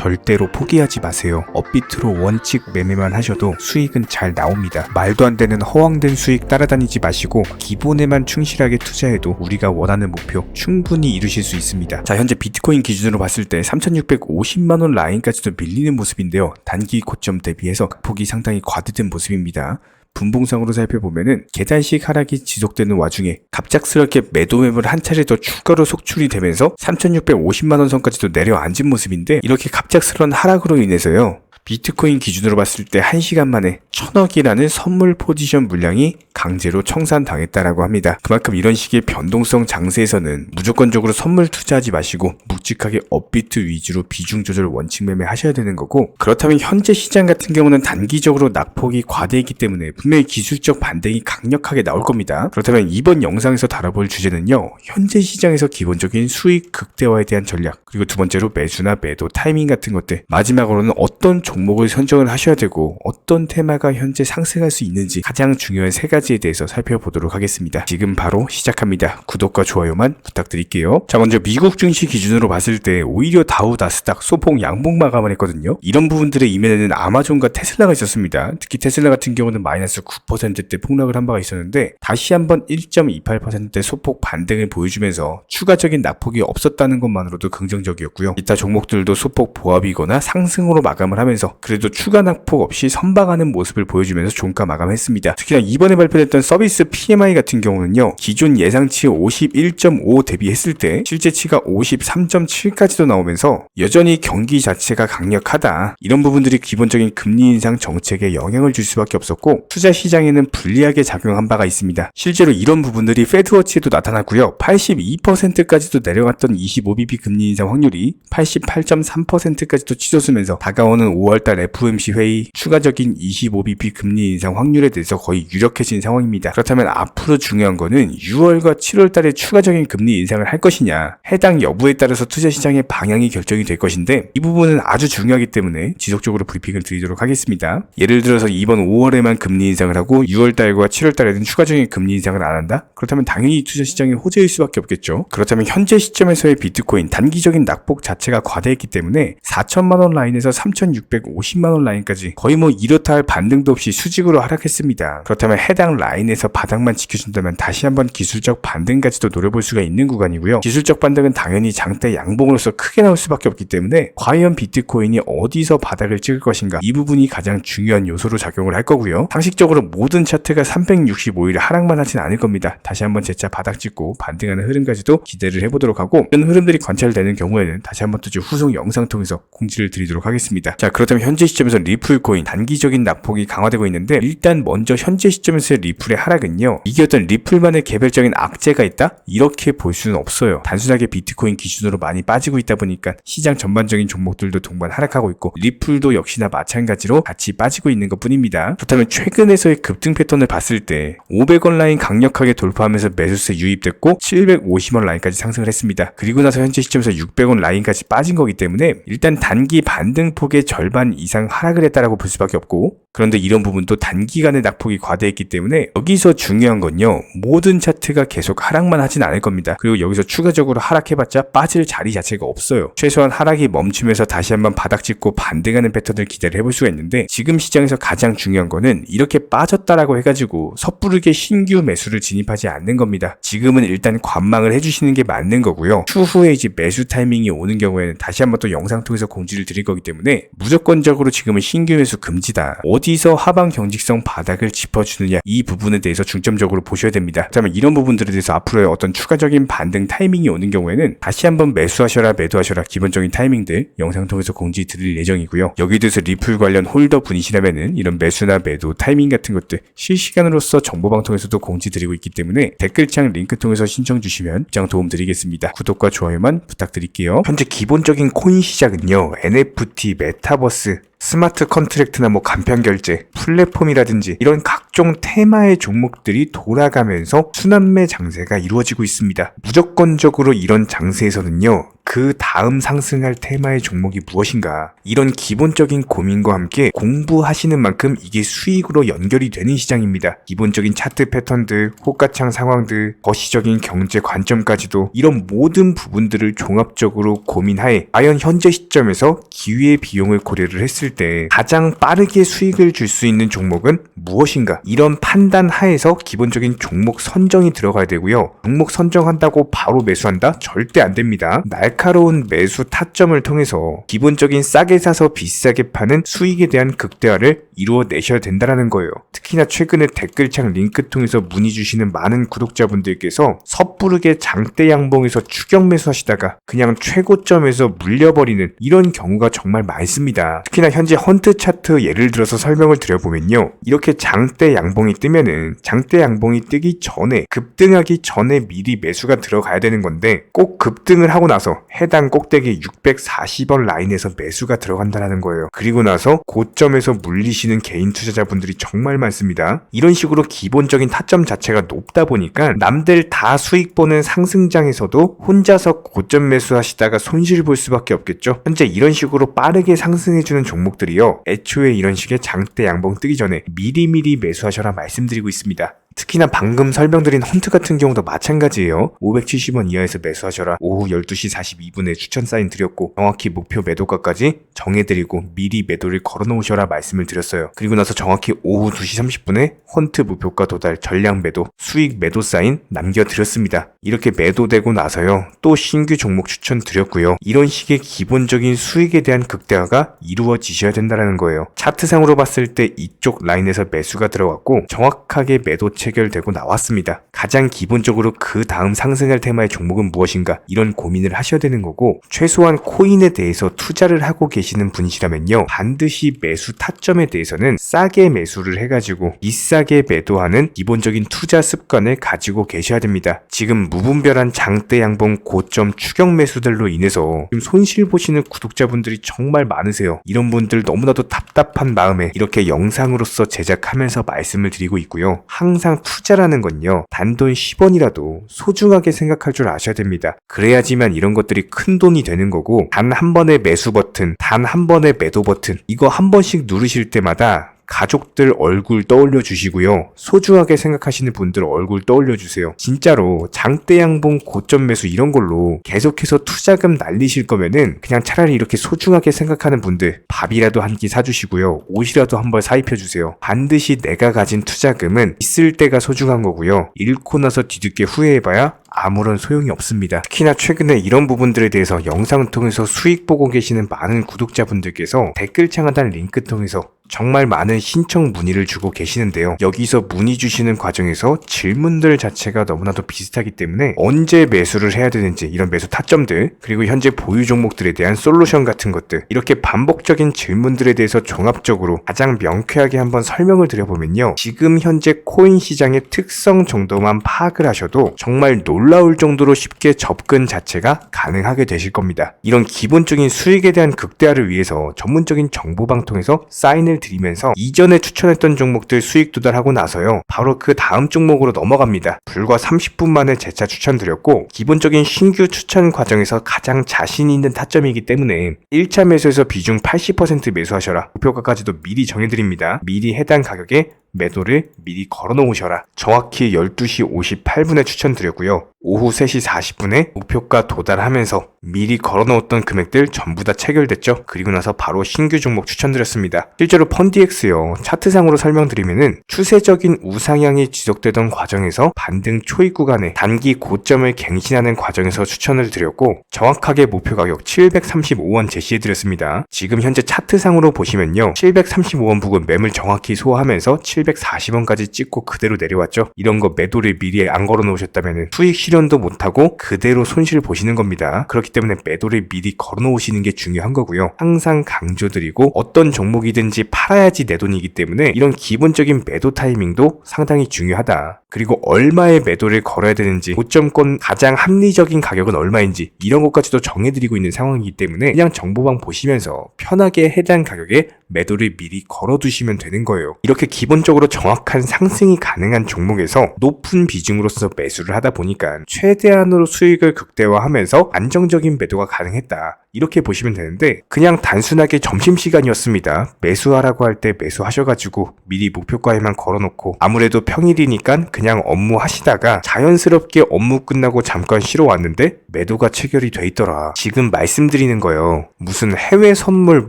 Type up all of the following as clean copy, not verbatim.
절대로 포기하지 마세요. 업비트로 원칙 매매만 하셔도 수익은 잘 나옵니다. 말도 안 되는 허황된 수익 따라다니지 마시고 기본에만 충실하게 투자해도 우리가 원하는 목표 충분히 이루실 수 있습니다. 자, 현재 비트코인 기준으로 봤을 때 3650만원 라인까지도 밀리는 모습인데요. 단기 고점 대비해서 폭이 상당히 과대된 모습입니다. 분봉상으로 살펴보면은 계단식 하락이 지속되는 와중에 갑작스럽게 매도매물 한 차례 더 추가로 속출이 되면서 3650만원 선까지도 내려앉은 모습인데, 이렇게 갑작스러운 하락으로 인해서요, 비트코인 기준으로 봤을 때 1시간 만에 1000억이라는 선물 포지션 물량이 강제로 청산당했다라고 합니다. 그만큼 이런 식의 변동성 장세에서는 무조건적으로 선물 투자하지 마시고 묵직하게 업비트 위주로 비중 조절 원칙 매매 하셔야 되는 거고, 그렇다면 현재 시장 같은 경우는 단기적으로 낙폭이 과대이기 때문에 분명히 기술적 반등이 강력하게 나올 겁니다. 그렇다면 이번 영상에서 다뤄볼 주제는요, 현재 시장에서 기본적인 수익 극대화에 대한 전략, 그리고 두 번째로 매수나 매도 타이밍 같은 것들, 마지막으로는 어떤 종목을 선정을 하셔야 되고 어떤 테마가 현재 상승할 수 있는지 가장 중요한 세 가지에 대해서 살펴보도록 하겠습니다. 지금 바로 시작합니다. 구독과 좋아요만 부탁드릴게요. 자, 먼저 미국 증시 기준으로 봤을 때 오히려 다우 나스닥 소폭 양봉 마감을 했거든요. 이런 부분들의 이면에는 아마존과 테슬라가 있었습니다. 특히 테슬라 같은 경우는 마이너스 9%대 폭락을 한 바가 있었는데 다시 한번 1.28%대 소폭 반등을 보여주면서 추가적인 낙폭이 없었다는 것만으로도 긍정적이었고요. 이타 종목들도 소폭 보합이거나 상승으로 마감을 하면서 그래도 추가 낙폭 없이 선방하는 모습을 보여주면서 종가 마감했습니다. 특히나 이번에 발표됐던 서비스 PMI 같은 경우는요, 기존 예상치 51.5 대비했을 때 실제치가 53.7까지도 나오면서 여전히 경기 자체가 강력하다, 이런 부분들이 기본적인 금리 인상 정책에 영향을 줄 수밖에 없었고 투자 시장에는 불리하게 작용한 바가 있습니다. 실제로 이런 부분들이 패드워치에도 나타났고요. 82%까지도 내려갔던 25bp 금리 인상 확률이 88.3%까지도 치솟으면서 다가오는 5월달 FOMC 회의 추가적인 25bp 금리 인상 확률에 대해서 거의 유력해진 상황입니다. 그렇다면 앞으로 중요한 거는 6월과 7월달에 추가적인 금리 인상을 할 것이냐, 해당 여부에 따라서 투자시장의 방향이 결정이 될 것인데, 이 부분은 아주 중요하기 때문에 지속적으로 브리핑을 드리도록 하겠습니다. 예를 들어서 이번 5월에만 금리 인상을 하고 6월달과 7월달에는 추가적인 금리 인상을 안 한다? 그렇다면 당연히 투자시장이 호재일 수밖에 없겠죠. 그렇다면 현재 시점에서의 비트코인 단기적인 낙폭 자체가 과대했기 때문에 4천만원 라인에서 3650만원 라인까지 거의 이렇다 할 반등도 없이 수직으로 하락했습니다. 그렇다면 해당 라인에서 바닥만 지켜준다면 다시 한번 기술적 반등까지도 노려볼 수가 있는 구간이고요. 기술적 반등은 당연히 장대 양봉으로서 크게 나올 수밖에 없기 때문에 과연 비트코인이 어디서 바닥을 찍을 것인가, 이 부분이 가장 중요한 요소로 작용을 할 거고요. 상식적으로 모든 차트가 365일 하락만 하진 않을 겁니다. 다시 한번 재차 바닥 찍고 반등하는 흐름까지도 기대를 해보도록 하고, 이런 흐름들이 관찰되는 경우에는 다시 한번 또 후속 영상 통해서 공지를 드리도록 하겠습니다. 자, 그렇다면 현재 시점에서 리플 코인 단기적인 낙폭이 강화되고 있는데, 일단 먼저 현재 시점에서의 리플의 하락은요, 이게 어떤 리플만의 개별적인 악재가 있다? 이렇게 볼 수는 없어요. 단순하게 비트코인 기준으로 많이 빠지고 있다 보니까 시장 전반적인 종목들도 동반 하락하고 있고 리플도 역시나 마찬가지로 같이 빠지고 있는 것 뿐입니다. 그렇다면 최근에서의 급등 패턴을 봤을 때 500원 라인 강력하게 돌파하면서 매수세 유입됐고 750원 라인까지 상승을 했습니다. 그리고 나서 현재 시점에서 600원 라인까지 빠진 거기 때문에 일단 단기 반등폭의 절반 이상 하락을 했다라고 볼 수밖에 없고, 그런데 이런 부분도 단기간의 낙폭이 과대했기 때문에 여기서 중요한 건요, 모든 차트가 계속 하락만 하진 않을 겁니다. 그리고 여기서 추가적으로 하락해봤자 빠질 자리 자체가 없어요. 최소한 하락이 멈추면서 다시 한번 바닥 찍고 반등하는 패턴을 기대를 해볼 수가 있는데, 지금 시장에서 가장 중요한 거는 이렇게 빠졌다라고 해가지고 섣부르게 신규 매수를 진입하지 않는 겁니다. 지금은 일단 관망을 해주시는 게 맞는 거고요. 추후에 이제 매수 타이밍이 오는 경우에는 다시 한번 또 영상 통해서 공지를 드릴 거기 때문에 무조건적으로 지금은 신규 매수 금지다, 어디서 하방 경직성 바닥을 짚어주느냐, 이 부분에 대해서 중점적으로 보셔야 됩니다. 그렇다면 이런 부분들에 대해서 앞으로의 어떤 추가적인 반등 타이밍이 오는 경우에는 다시 한번 매수하셔라 매도하셔라 기본적인 타이밍들 영상 통해서 공지 드릴 예정이고요. 여기에 대해서 리플 관련 홀더 분이시라면은 이런 매수나 매도 타이밍 같은 것들 실시간으로서 정보방통에서도 공지 드리고 있기 때문에 댓글창 링크 통해서 신청 주시면 입장 도움 드리겠습니다. 구독과 좋아요만 부탁드릴게요. 현재 기본적인 코인 시장은요, NFT, 메타버스, 스마트 컨트랙트나 간편 결제, 플랫폼이라든지 이런 각종 테마의 종목들이 돌아가면서 순환매 장세가 이루어지고 있습니다. 무조건적으로 이런 장세에서는요, 그 다음 상승할 테마의 종목이 무엇인가? 이런 기본적인 고민과 함께 공부하시는 만큼 이게 수익으로 연결이 되는 시장입니다. 기본적인 차트 패턴들, 호가창 상황들, 거시적인 경제 관점까지도 이런 모든 부분들을 종합적으로 고민하에 과연 현재 시점에서 기회의 비용을 고려를 했을 때 가장 빠르게 수익을 줄 수 있는 종목은 무엇인가? 이런 판단 하에서 기본적인 종목 선정이 들어가야 되고요. 종목 선정한다고 바로 매수한다? 절대 안 됩니다. 날카로운 매수 타점을 통해서 기본적인 싸게 사서 비싸게 파는 수익에 대한 극대화를 이루어내셔야 된다는 거예요. 특히나 최근에 댓글창 링크 통해서 문의 주시는 많은 구독자분들께서 섣부르게 장대 양봉에서 추격 매수하시다가 그냥 최고점에서 물려버리는 이런 경우가 정말 많습니다. 특히나 현재 헌트 차트 예를 들어서 설명을 드려보면요. 이렇게 장대 양봉이 뜨면은 장대 양봉이 뜨기 전에 급등하기 전에 미리 매수가 들어가야 되는 건데 꼭 급등을 하고 나서 해당 꼭대기 640원 라인에서 매수가 들어간다는 거예요. 그리고 나서 고점에서 물리시는 개인 투자자분들이 정말 많습니다. 이런 식으로 기본적인 타점 자체가 높다 보니까 남들 다 수익 보는 상승장에서도 혼자서 고점 매수하시다가 손실 볼 수밖에 없겠죠. 현재 이런 식으로 빠르게 상승해주는 종목들이요. 애초에 이런 식의 장대 양봉 뜨기 전에 미리미리 매수하셔라 말씀드리고 있습니다. 특히나 방금 설명드린 헌트 같은 경우도 마찬가지예요. 570원 이하에서 매수하셔라. 오후 12시 42분에 추천 사인 드렸고 정확히 목표 매도가까지 정해드리고 미리 매도를 걸어놓으셔라 말씀을 드렸어요. 그리고 나서 정확히 오후 2시 30분에 헌트 목표가 도달 전량 매도 수익 매도 사인 남겨드렸습니다. 이렇게 매도되고 나서요. 또 신규 종목 추천 드렸고요. 이런 식의 기본적인 수익에 대한 극대화가 이루어지셔야 된다는 거예요. 차트상으로 봤을 때 이쪽 라인에서 매수가 들어갔고 정확하게 매도 체결되고 나왔습니다. 가장 기본적으로 그 다음 상승할 테마의 종목은 무엇인가 이런 고민을 하셔야 되는 거고 최소한 코인에 대해서 투자를 하고 계시는 분이시라면요. 반드시 매수 타점에 대해서는 싸게 매수를 해가지고 비싸게 매도하는 기본적인 투자 습관을 가지고 계셔야 됩니다. 지금 무분별한 장대 양봉 고점 추격 매수들로 인해서 지금 손실 보시는 구독자분들이 정말 많으세요. 이런 분들 너무나도 답답한 마음에 이렇게 영상으로서 제작하면서 말씀을 드리고 있고요. 항상 투자라는 건요. 단돈 10원이라도 소중하게 생각할 줄 아셔야 됩니다. 그래야지만 이런 것들이 큰 돈이 되는 거고 단 한 번의 매수 버튼, 단 한 번의 매도 버튼 이거 한 번씩 누르실 때마다 가족들 얼굴 떠올려 주시고요. 소중하게 생각하시는 분들 얼굴 떠올려 주세요. 진짜로 장대 양봉 고점 매수 이런 걸로 계속해서 투자금 날리실 거면은 그냥 차라리 이렇게 소중하게 생각하는 분들 밥이라도 한 끼 사주시고요. 옷이라도 한 벌 사입혀 주세요. 반드시 내가 가진 투자금은 있을 때가 소중한 거고요. 잃고 나서 뒤늦게 후회해봐야 아무런 소용이 없습니다. 특히나 최근에 이런 부분들에 대해서 영상을 통해서 수익 보고 계시는 많은 구독자분들께서 댓글창 하단 링크 통해서 정말 많은 신청 문의를 주고 계시는데요. 여기서 문의 주시는 과정에서 질문들 자체가 너무나도 비슷하기 때문에 언제 매수를 해야 되는지 이런 매수 타점들 그리고 현재 보유 종목들에 대한 솔루션 같은 것들 이렇게 반복적인 질문들에 대해서 종합적으로 가장 명쾌하게 한번 설명을 드려보면요. 지금 현재 코인 시장의 특성 정도만 파악을 하셔도 정말 놀라울 정도로 쉽게 접근 자체가 가능하게 되실 겁니다. 이런 기본적인 수익에 대한 극대화를 위해서 전문적인 정보방통에서 사인을 드리면서 이전에 추천했던 종목들 수익 도달하고 나서요. 바로 그 다음 종목으로 넘어갑니다. 불과 30분 만에 재차 추천드렸고 기본적인 신규 추천 과정에서 가장 자신 있는 타점이기 때문에 1차 매수에서 비중 80% 매수하셔라. 목표가까지도 미리 정해드립니다. 미리 해당 가격에 매도를 미리 걸어놓으셔라. 정확히 12시 58분에 추천드렸고요. 오후 3시 40분에 목표가 도달하면서 미리 걸어놓았던 금액들 전부 다 체결됐죠. 그리고 나서 바로 신규 종목 추천드렸습니다. 실제로 펀디엑스요. 차트상으로 설명드리면은 추세적인 우상향이 지속되던 과정에서 반등 초입 구간에 단기 고점을 갱신하는 과정에서 추천을 드렸고 정확하게 목표 가격 735원 제시해드렸습니다. 지금 현재 차트상으로 보시면요. 735원 부근 매물 정확히 소화하면서 740원까지 찍고 그대로 내려왔죠. 이런 거 매도를 미리 안 걸어 놓으셨다면 수익 실현도 못하고 그대로 손실을 보시는 겁니다. 그렇기 때문에 매도를 미리 걸어 놓으시는 게 중요한 거고요. 항상 강조드리고 어떤 종목이든지 팔아야지 내 돈이기 때문에 이런 기본적인 매도 타이밍도 상당히 중요하다. 그리고 얼마의 매도를 걸어야 되는지 고점권 가장 합리적인 가격은 얼마인지 이런 것까지도 정해드리고 있는 상황이기 때문에 그냥 정보방 보시면서 편하게 해당 가격에 매도를 미리 걸어두시면 되는 거예요. 이렇게 기본적으로 정확한 상승이 가능한 종목에서 높은 비중으로서 매수를 하다 보니까 최대한으로 수익을 극대화하면서 안정적인 매도가 가능했다. 이렇게 보시면 되는데 그냥 단순하게 점심시간이었습니다. 매수하라고 할 때 매수하셔가지고 미리 목표가에만 걸어놓고 아무래도 평일이니까 그냥 업무 하시다가 자연스럽게 업무 끝나고 잠깐 쉬러 왔는데 매도가 체결이 돼 있더라. 지금 말씀드리는 거예요. 무슨 해외 선물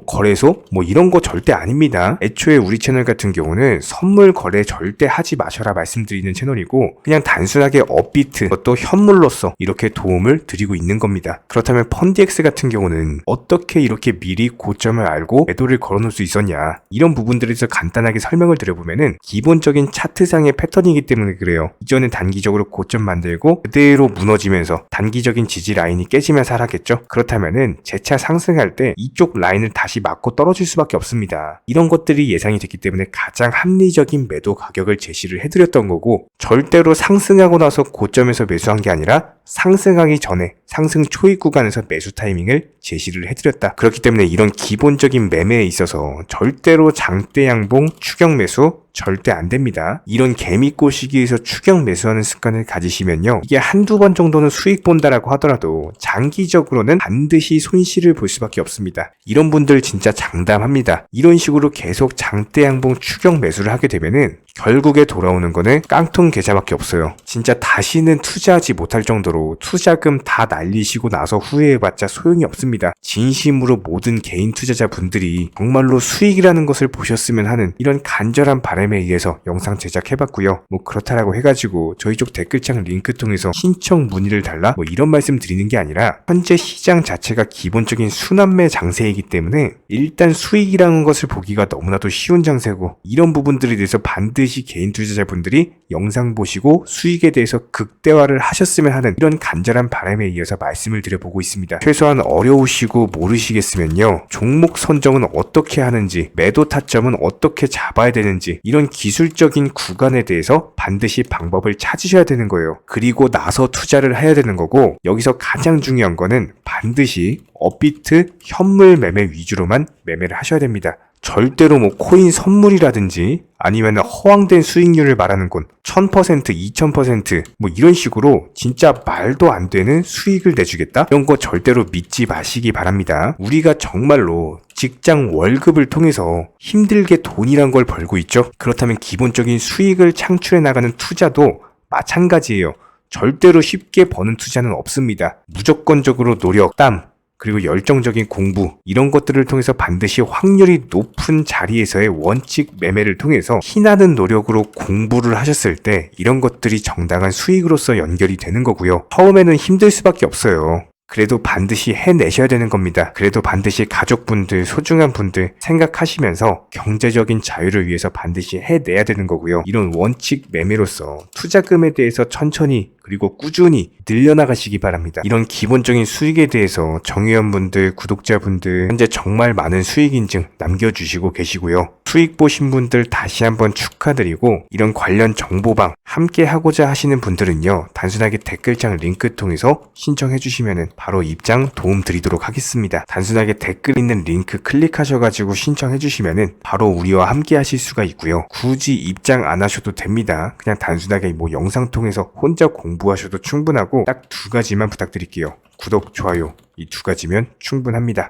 거래소 이런 거 절대 아닙니다. 애초에 우리 채널 같은 경우는 선물 거래 절대 하지 마셔라 말씀드리는 채널이고 그냥 단순하게 업비트 또 현물로서 이렇게 도움을 드리고 있는 겁니다. 그렇다면 펀디엑스 같은 경우는 어떻게 이렇게 미리 고점을 알고 매도를 걸어놓을 수 있었냐 이런 부분들에 대해서 간단하게 설명을 드려보면은 기본적인 차트상의 패턴이기 때문에 그래요. 이전에 단기적으로 고점 만들고 그대로 무너지면서 단기적인 지지 라인이 깨지면서 하락했죠. 그렇다면은 재차 상승할 때 이쪽 라인을 다시 맞고 떨어질 수밖에 없습니다. 이런 것들이 예상이 됐기 때문에 가장 합리적인 매도 가격을 제시를 해드렸던 거고 절대로 상승하고 나서 고점에서 매수한 게 아니라 상승하기 전에 상승 초입 구간에서 매수 타이밍을 제시를 해드렸다. 그렇기 때문에 이런 기본적인 매매에 있어서 절대로 장대 양봉 추격 매수 절대 안 됩니다. 이런 개미꼬 시기에서 추격 매수하는 습관을 가지시면요. 이게 한두 번 정도는 수익 본다라고 하더라도 장기적으로는 반드시 손실을 볼 수밖에 없습니다. 이런 분들 진짜 장담합니다. 이런 식으로 계속 장대 양봉 추격 매수를 하게 되면은 결국에 돌아오는 거는 깡통 계좌밖에 없어요. 진짜 다시는 투자하지 못할 정도로 투자금 다 날리시고 나서 후회해봤자 소용이 없습니다. 진심으로 모든 개인 투자자분들이 정말로 수익이라는 것을 보셨으면 하는 이런 간절한 바람에 의해서 영상 제작해봤고요. 그렇다라고 해가지고 저희 쪽 댓글창 링크 통해서 신청 문의를 달라 이런 말씀 드리는 게 아니라 현재 시장 자체가 기본적인 순환매 장세이기 때문에 일단 수익이라는 것을 보기가 너무나도 쉬운 장세고 이런 부분들에 대해서 반드시 개인 투자자분들이 영상 보시고 수익에 대해서 극대화를 하셨으면 하는 이런 간절한 바람에 이어서 말씀을 드려보고 있습니다. 최소한 어려우시고 모르시겠으면요. 종목 선정은 어떻게 하는지 매도 타점은 어떻게 잡아야 되는지 이런 기술적인 구간에 대해서 반드시 방법을 찾으셔야 되는 거예요. 그리고 나서 투자를 해야 되는 거고 여기서 가장 중요한 거는 반드시 업비트 현물 매매 위주로만 매매를 하셔야 됩니다. 절대로 코인 선물이라든지 아니면 허황된 수익률을 말하는 건 1000%, 2000% 이런 식으로 진짜 말도 안 되는 수익을 내주겠다? 이런 거 절대로 믿지 마시기 바랍니다. 우리가 정말로 직장 월급을 통해서 힘들게 돈이란 걸 벌고 있죠. 그렇다면 기본적인 수익을 창출해 나가는 투자도 마찬가지예요. 절대로 쉽게 버는 투자는 없습니다. 무조건적으로 노력, 땀, 그리고 열정적인 공부 이런 것들을 통해서 반드시 확률이 높은 자리에서의 원칙 매매를 통해서 희나는 노력으로 공부를 하셨을 때 이런 것들이 정당한 수익으로서 연결이 되는 거고요. 처음에는 힘들 수밖에 없어요. 그래도 반드시 해내셔야 되는 겁니다. 그래도 반드시 가족분들, 소중한 분들 생각하시면서 경제적인 자유를 위해서 반드시 해내야 되는 거고요. 이런 원칙 매매로서 투자금에 대해서 천천히 그리고 꾸준히 늘려나가시기 바랍니다. 이런 기본적인 수익에 대해서 정회원분들, 구독자분들 현재 정말 많은 수익 인증 남겨주시고 계시고요. 수익 보신 분들 다시 한번 축하드리고 이런 관련 정보방 함께 하고자 하시는 분들은요. 단순하게 댓글창 링크 통해서 신청해 주시면 바로 입장 도움 드리도록 하겠습니다. 단순하게 댓글 있는 링크 클릭하셔가지고 신청해 주시면 바로 우리와 함께 하실 수가 있고요. 굳이 입장 안 하셔도 됩니다. 그냥 단순하게 영상 통해서 혼자 공부하셔도 충분하고 딱 두 가지만 부탁드릴게요. 구독, 좋아요 이 두 가지면 충분합니다.